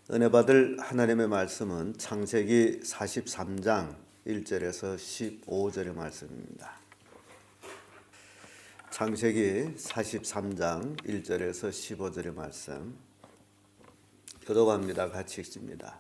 은혜 받을 하나님의 말씀은 창세기 43장 1절에서 15절의 말씀입니다. 창세기 43장 1절에서 15절의 말씀 교독합니다. 같이 읽습니다.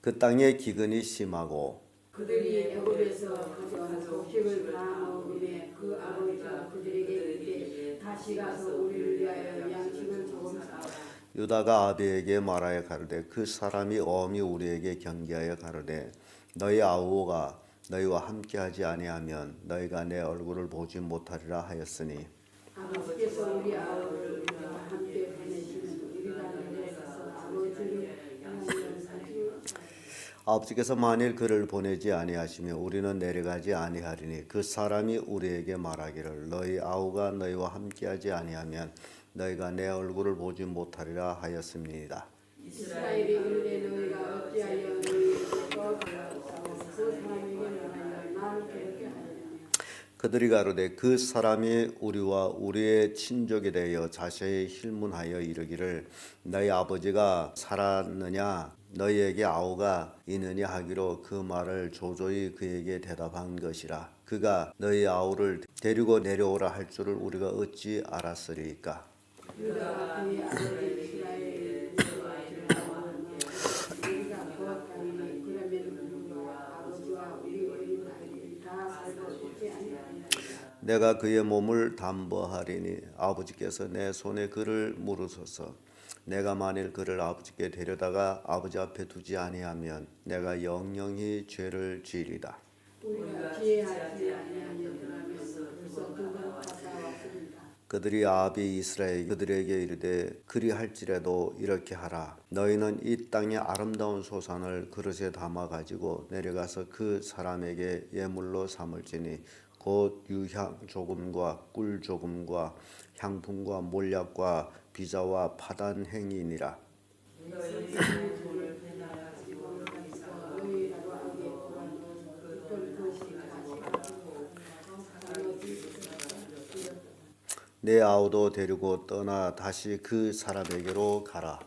그 땅에 기근이 심하고 그들이 애굽에서 가져온 곡식을 다 먹음에 그 아버지가 그들에게 이르되 다시 가서 우리를 위하여 양식을 조금 사오라. 유다가 아비에게 말하여 가로되 그 사람이 엄히 우리에게 경계하여 가로되 너희 아우가 너희와 함께하지 아니하면 너희가 내 얼굴을 보지 못하리라 하였으니 아버지께서 우리 아우를 우리와 함께 보내시면 우리가 내려가서 아버지를 향하여 사지요. 아버지께서 만일 그를 보내지 아니하시면 우리는 내려가지 아니하리니 그 사람이 우리에게 말하기를 너희 아우가 너희와 함께하지 아니하면 너희가 내 얼굴을 보지 못하리라 하였습니다. 이스라엘이 이르되 너희가 어찌하여 너희에게 떠나가서 그 사람에게 말하여 나를 괴롭게 하느냐. 그들이 가로되 그 사람이 우리와 우리의 친족이 되어 자세히 힐문하여 이르기를 너희 아버지가 살았느냐 너희에게 아우가 있느냐 하기로 그 말을 조조히 그에게 대답한 것이라. 그가 너희 아우를 데리고 내려오라 할 줄을 우리가 어찌 알았으리까. 유다가 그의 아버지 이스라엘을 미워하여 우리가 보았다니 그러면 우리와 아버지와 우리 어린 아이들이 다 살고 있지 아니하리라. 내가 그의 몸을 담보하리니 아버지께서 내 손에 그를 물으소서. 내가 만일 그를 아버지께 데려다가 아버지 앞에 두지 아니하면 내가 영영히 죄를 지으리다. 우리가 지혜하지 아니하면 그러면서 벌써 두 번 갔다 왔습니다. 그들이 아비 이스라엘 그들에게 이르되 그리할지라도 이렇게 하라. 너희는 이 땅의 아름다운 소산을 그릇에 담아 가지고 내려가서 그 사람에게 예물로 삼을지니 곧 유향 조금과 꿀 조금과 향품과 몰약과 비자와 파단 행이니라. 내 아우도 데리고 떠나 다시 그 사람에게로 가라.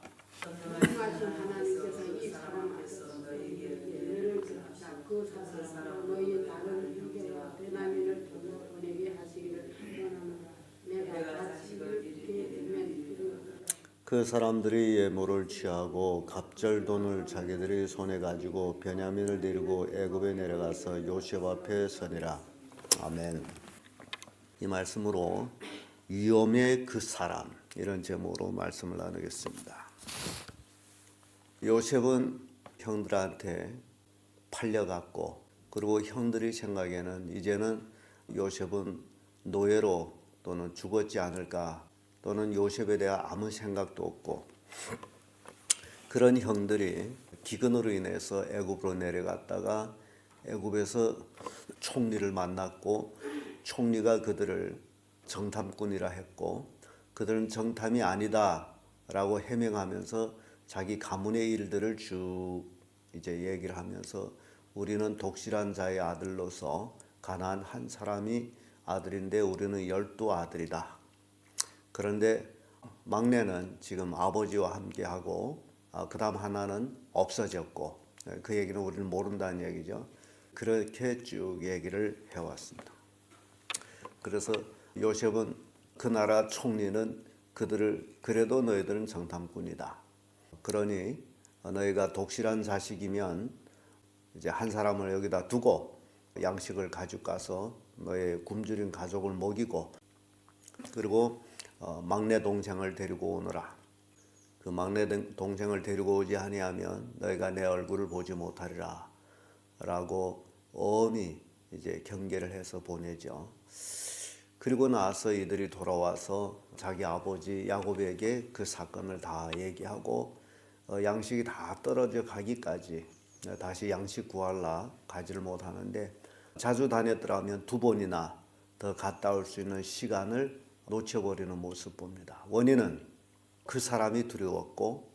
전능하신 하나님께서 이 사람 앞에서 너희에게 예를 들으사 그 사람으로 너희 다른 형제와 베냐민을 보내게 하시기를 원하노라. 내가 다시를 이르게 되면 이르리라. 그 사람들이 예물을 취하고 갑절 돈을 자기들이 손에 가지고 베냐민을 데리고 애굽에 내려가서 요셉 앞에 서니라. 아멘. 이 말씀으로 위엄의 그 사람 이런 제목으로 말씀을 나누겠습니다. 요셉은 형들한테 팔려갔고 그리고 형들이 생각에는 이제는 요셉은 노예로 또는 죽었지 않을까 또는 요셉에 대한 아무 생각도 없고 그런 형들이 기근으로 인해서 애굽으로 내려갔다가 애굽에서 총리를 만났고 총리가 그들을 정탐꾼이라 했고 그들은 정탐이 아니다라고 해명하면서 자기 가문의 일들을 쭉 이제 얘기를 하면서 우리는 독실한 자의 아들로서 가나안 한 사람이 아들인데 우리는 12아들이다. 그런데 막내는 지금 아버지와 함께하고 그 다음 하나는 없어졌고 그 얘기는 우리는 모른다는 얘기죠. 그렇게 쭉 얘기를 해왔습니다. 그래서 요셉은 그 나라 총리는 그들을 그래도 너희들은 정탐꾼이다. 그러니 너희가 독실한 자식이면 이제 한 사람을 여기다 두고 양식을 가지고 가서 너의 굶주린 가족을 먹이고 그리고 막내 동생을 데리고 오너라. 그 막내 동생을 데리고 오지 아니하면 너희가 내 얼굴을 보지 못하리라. 라고 엄히 이제 경계를 해서 보내죠. 그리고 나서 이들이 돌아와서 자기 아버지 야곱에게 그 사건을 다 얘기하고 양식이 다 떨어져 가기까지 다시 양식 구하려 가지를 못하는데 자주 다녔더라면 2번이나 더 갔다 올 수 있는 시간을 놓쳐버리는 모습 봅니다. 원인은 그 사람이 두려웠고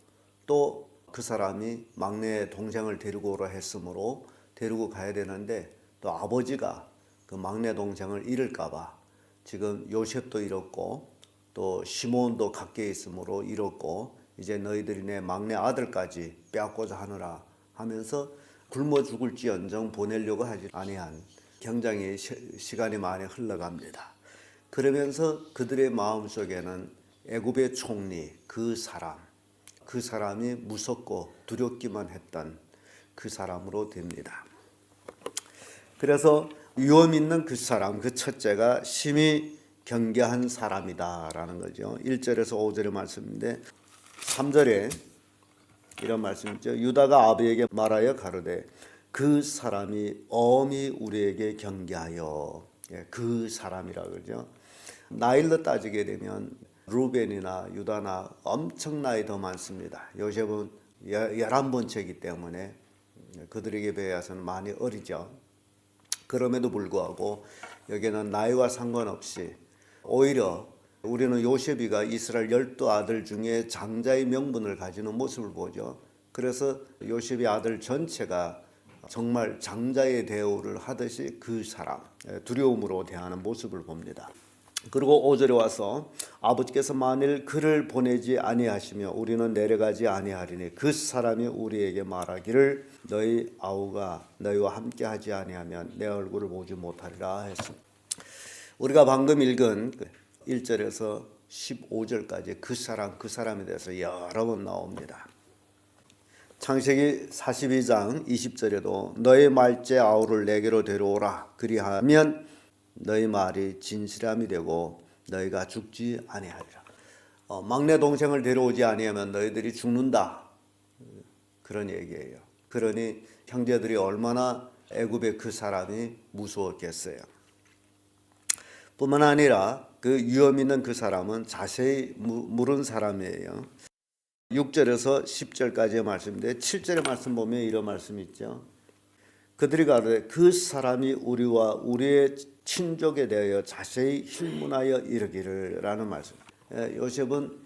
또 그 사람이 막내 동생을 데리고 오라 했으므로 데리고 가야 되는데 또 아버지가 그 막내 동생을 잃을까 봐 지금 요셉도 잃었고 또 시몬도 각계에 있으므로 잃었고 이제 너희들이 내 막내 아들까지 빼앗고자 하느라 하면서 굶어 죽을지언정 보내려고 하지 아니한 굉장히 시간이 많이 흘러갑니다. 그러면서 그들의 마음속에는 애굽의 총리 그 사람이 무섭고 두렵기만 했던 그 사람으로 됩니다. 그래서 위험 있는 그 사람, 그 첫째가 심히 경계한 사람이다라는 거죠. 1절에서 5절의 말씀인데 3절에 이런 말씀이죠. 유다가 아비에게 말하여 가로되 그 사람이 엄히 우리에게 경계하여, 그 사람이라 그러죠. 나일로 따지게 되면 루벤이나 유다나 엄청 나이 더 많습니다. 요셉은 11번째이기 때문에 그들에게 비해서는 많이 어리죠. 그럼에도 불구하고 여기는 나이와 상관없이 오히려 우리는 요셉이가 이스라엘 12아들 중에 장자의 명분을 가지는 모습을 보죠. 그래서 요셉의 아들 전체가 정말 장자의 대우를 하듯이 그 사람, 두려움으로 대하는 모습을 봅니다. 그리고 5절에 와서 아버지께서 만일 그를 보내지 아니하시며 우리는 내려가지 아니하리니 그 사람이 우리에게 말하기를 너희 아우가 너희와 함께 하지 아니하면 내 얼굴을 보지 못하리라 했습니다. 우리가 방금 읽은 1절에서 15절까지 그 사람에 대해서 여러 번 나옵니다. 창세기 42장 20절에도 너희 말째 아우를 내게로 데려오라 그리하면 너희 말이 진실함이 되고 너희가 죽지 아니하리라. 막내 동생을 데려오지 아니하면 너희들이 죽는다. 그런 얘기예요. 그러니 형제들이 얼마나 애굽의 그 사람이 무서웠겠어요. 뿐만 아니라 그 위험 있는 그 사람은 자세히 물은 사람이에요. 6절에서 10절까지의 말씀인데 7절의 말씀 보면 이런 말씀이 있죠. 그들이 가로되 그 사람이 우리와 우리의 친족에 대하여 자세히 힐문하여 이르기를 라는 말씀. 요셉은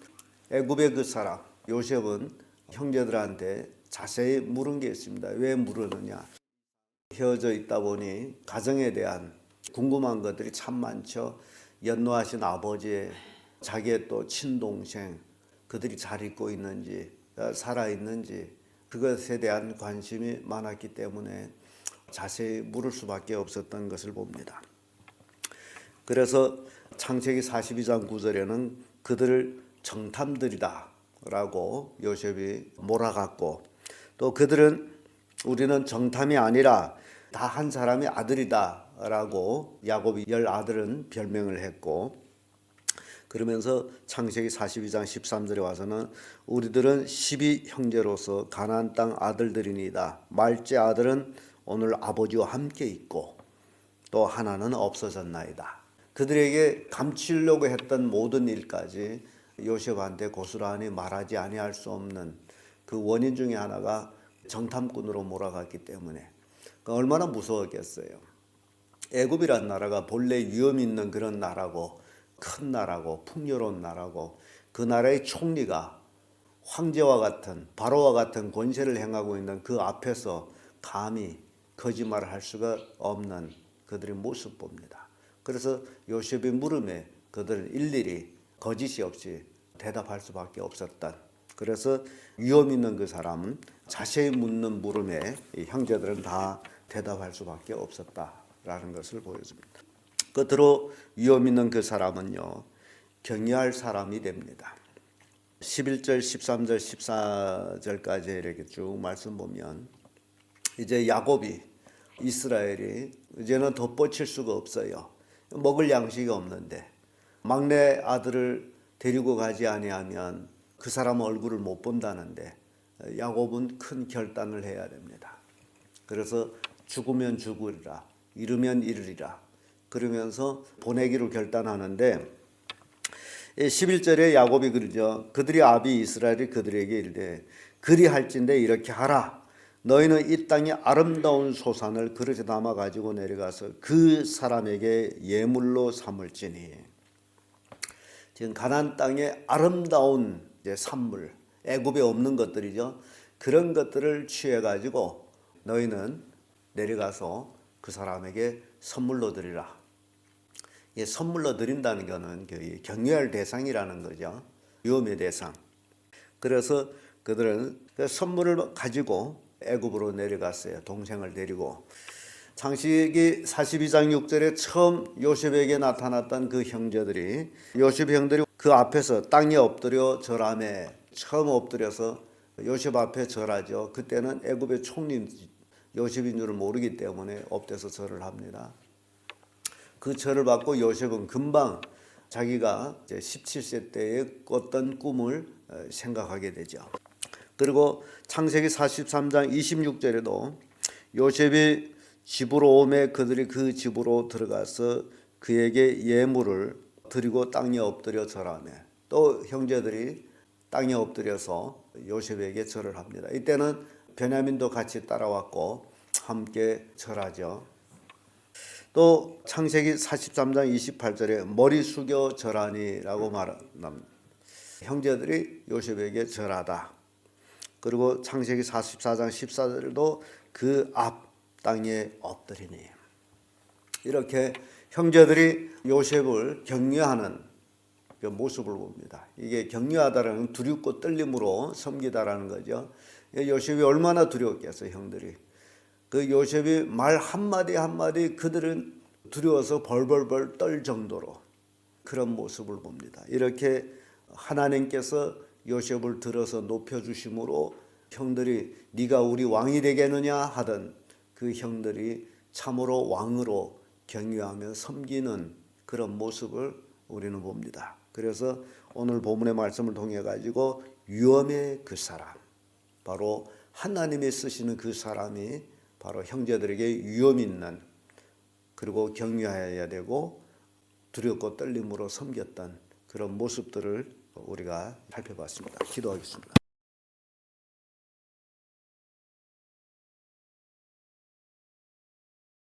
애굽의 그 사람, 요셉은 형제들한테 자세히 물은 게 있습니다. 왜 물으느냐? 헤어져 있다 보니 가정에 대한 궁금한 것들이 참 많죠. 연노하신 아버지, 자기의 또 친동생, 그들이 잘 있고 있는지, 살아있는지 그것에 대한 관심이 많았기 때문에 자세히 물을 수밖에 없었던 것을 봅니다. 그래서 창세기 42장 9절에는 그들을 정탐들이다 라고 요셉이 몰아갔고, 또 그들은 우리는 정탐이 아니라 다 한 사람의 아들이다 라고 야곱이 10아들은 별명을 했고, 그러면서 창세기 42장 13절에 와서는 우리들은 12형제로서 가나안 땅 아들들이니이다. 말째 아들은 오늘 아버지와 함께 있고 또 하나는 없어졌나이다. 그들에게 감추려고 했던 모든 일까지 요셉한테 고스란히 말하지 아니할 수 없는 그 원인 중에 하나가 정탐꾼으로 몰아갔기 때문에 얼마나 무서웠겠어요. 애굽이란 나라가 본래 위험 있는 그런 나라고 큰 나라고 풍요로운 나라고 그 나라의 총리가 황제와 같은 바로와 같은 권세를 행하고 있는 그 앞에서 감히 거짓말을 할 수가 없는 그들의 모습 봅니다. 그래서 요셉의 물음에 그들은 일일이 거짓이 없이 대답할 수밖에 없었던, 그래서 위험 있는 그 사람은 자세히 묻는 물음에 이 형제들은 다 대답할 수밖에 없었다라는 것을 보여줍니다. 끝으로 위험 있는 그 사람은요, 경외할 사람이 됩니다. 11절, 13절, 14절까지 이렇게 쭉 말씀 보면 이제 야곱이 이스라엘이 이제는 덧붙일 수가 없어요. 먹을 양식이 없는데 막내 아들을 데리고 가지 아니하면 그 사람 얼굴을 못 본다는데 야곱은 큰 결단을 해야 됩니다. 그래서 죽으면 죽으리라, 이르면 이르리라 그러면서 보내기로 결단하는데 11절에 야곱이 그러죠. 그들이 아비 이스라엘이 그들에게 이르되 그리할진대 이렇게 하라. 너희는 이 땅의 아름다운 소산을 그릇에 담아 가지고 내려가서 그 사람에게 예물로 삼을지니. 지금 가나안 땅의 아름다운 이제 산물, 애굽에 없는 것들이죠. 그런 것들을 취해 가지고 너희는 내려가서 그 사람에게 선물로 드리라. 선물로 드린다는 것은 경외할 대상이라는 거죠. 위험의 대상. 그래서 그들은 그 선물을 가지고 애굽으로 내려갔어요. 동생을 데리고. 창세기 42장 6절에 처음 요셉에게 나타났던 그 형제들이 요셉 형들이 그 앞에서 땅에 엎드려 절하며 처음 엎드려서 요셉 앞에 절하죠. 그때는 애굽의 총리 요셉인 줄을 모르기 때문에 엎드려서 절을 합니다. 그 절을 받고 요셉은 금방 자기가 이제 17세 때에 꿨던 꿈을 생각하게 되죠. 그리고 창세기 43장 26절에도 요셉이 집으로 오매 그들이 그 집으로 들어가서 그에게 예물을 드리고 땅에 엎드려 절하며 또 형제들이 땅에 엎드려서 요셉에게 절을 합니다. 이때는 베냐민도 같이 따라왔고 함께 절하죠. 또 창세기 43장 28절에 머리 숙여 절하니라고 말합니다. 형제들이 요셉에게 절하다. 그리고 창세기 44장 14절에도 그 앞 땅에 엎드리니. 이렇게 형제들이 요셉을 격려하는 그 모습을 봅니다. 이게 격려하다라는 두렵고 떨림으로 섬기다라는 거죠. 요셉이 얼마나 두려웠겠어요, 형들이. 그 요셉이 말 한마디 한마디 그들은 두려워서 벌벌벌 떨 정도로 그런 모습을 봅니다. 이렇게 하나님께서 요셉을 들어서 높여주심으로 형들이 네가 우리 왕이 되겠느냐 하던 그 형들이 참으로 왕으로 경유하며 섬기는 그런 모습을 우리는 봅니다. 그래서 오늘 본문의 말씀을 통해 가지고 위엄의 그 사람, 바로 하나님이 쓰시는 그 사람이 바로 형제들에게 위엄 있는, 그리고 경유해야 되고 두렵고 떨림으로 섬겼던 그런 모습들을 우리가 살펴봤습니다. 기도하겠습니다.